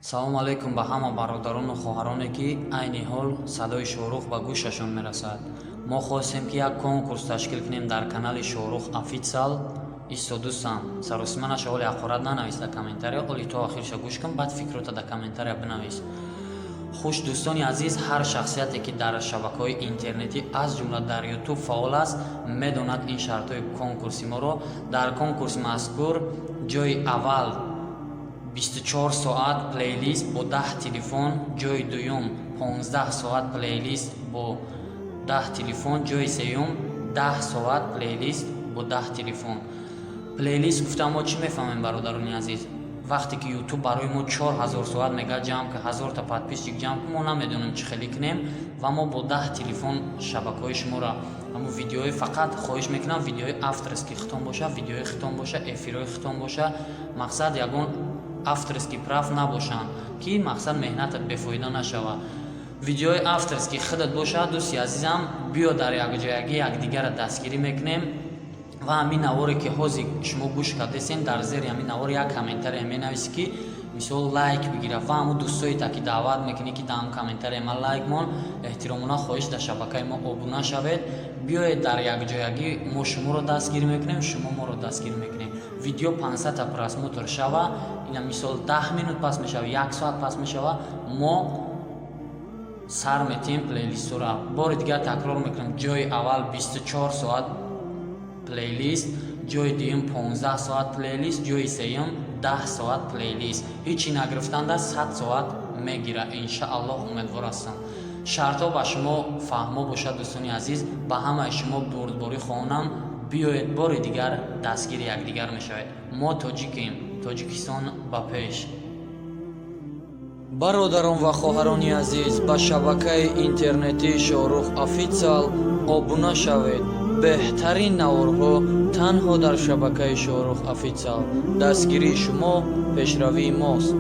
салому алайкум ба ҳама бародарону хоҳароне ки айни ҳол садои Шоҳрух ба гӯшашон мерасад. Мо хостем ки як конкурс ташкил кунем дар канали Шоҳрух Official. Истодустам саросиманаш оли ақорат нанавис дар комментария, оли то охирша гӯш кун, баъд фикрота дар комментария бинавис. хуш дӯстони азиз, ҳар шахсияте ки дар шабакаҳои интернетӣ аз ҷумла дар YouTube фаъол аст, медонад ин шартҳои конкурси моро. Дар конкурси мазкур ҷои аввал 24 соат плейлист бо 10 телефон, ҷои дуюм 15 соат плейлист бо 10 телефон, ҷои сеюм 10 соат плейлист бо 10 телефон. Плейлист гуфтам мо чӣ мефаҳмем бародарони азиз? вақте ки YouTube барои мо 4000 соат мега ҷамъ ки 1000 та подписчик ҷамъ ки мо намедонем чӣ хеле кунем ва мо бо 10 телефон шабакаҳои шуморо аммо видеои фақат хоҳиш мекунам видеои авторский хитом боша, видеои хитом боша, эфирои хитом боша. Мақсад ягон авторский прав набошанд ки мақсад меҳнатат бефоида нашавад. видеои авторский худат боша. дӯсти азизам, биё дар якҷоягӣ якдигара дастгирӣ мекунем ва ҳамин наворе ки ҳозир шумо гӯш кардесен, дар зери ҳамин навор як комментария менависӣ ки мисол лайк бигира ва ҳамун дӯстоите ки даъват мекунӣ ки дар комментария ман лайк мон, эҳтиромона хоҳиш дар шабакаи мо обуна шавед. биёед дар якҷоягӣ мо шуморо дастгирӣ мекунем, шумо моро дастгирӣ мекунем. видео 500 та просмотр шава, ина мисол 10 минут пас мешава, 1 соат пас мешава, мо сар метем плейлистора. бори дигар такрор мекунам, ҷои аввал 24 соат плейлист, ҷои дуюм 15 соат плейлист, ҷои сеюм 10 соат плейлист. ҳечи нагирифтанда 100 соат мегира. иншааллоҳ умедвор ҳастам. шартҳо ба шумо фаҳмо бошад дӯстони азиз. ба ҳамаи шумо бурдборӣ хоҳонам, биёед бори дигар дастгири якдигар мешавед. мо тоҷикем, Тоҷикистон ба пеш. бародарон ва хоҳарони азиз, ба шабакаи интернетии Шоҳрух Official обуна шавед. беҳтарин наворҳо танҳо дар шабакаи Шоҳрух Official. дастгирии шумо пешравии мост.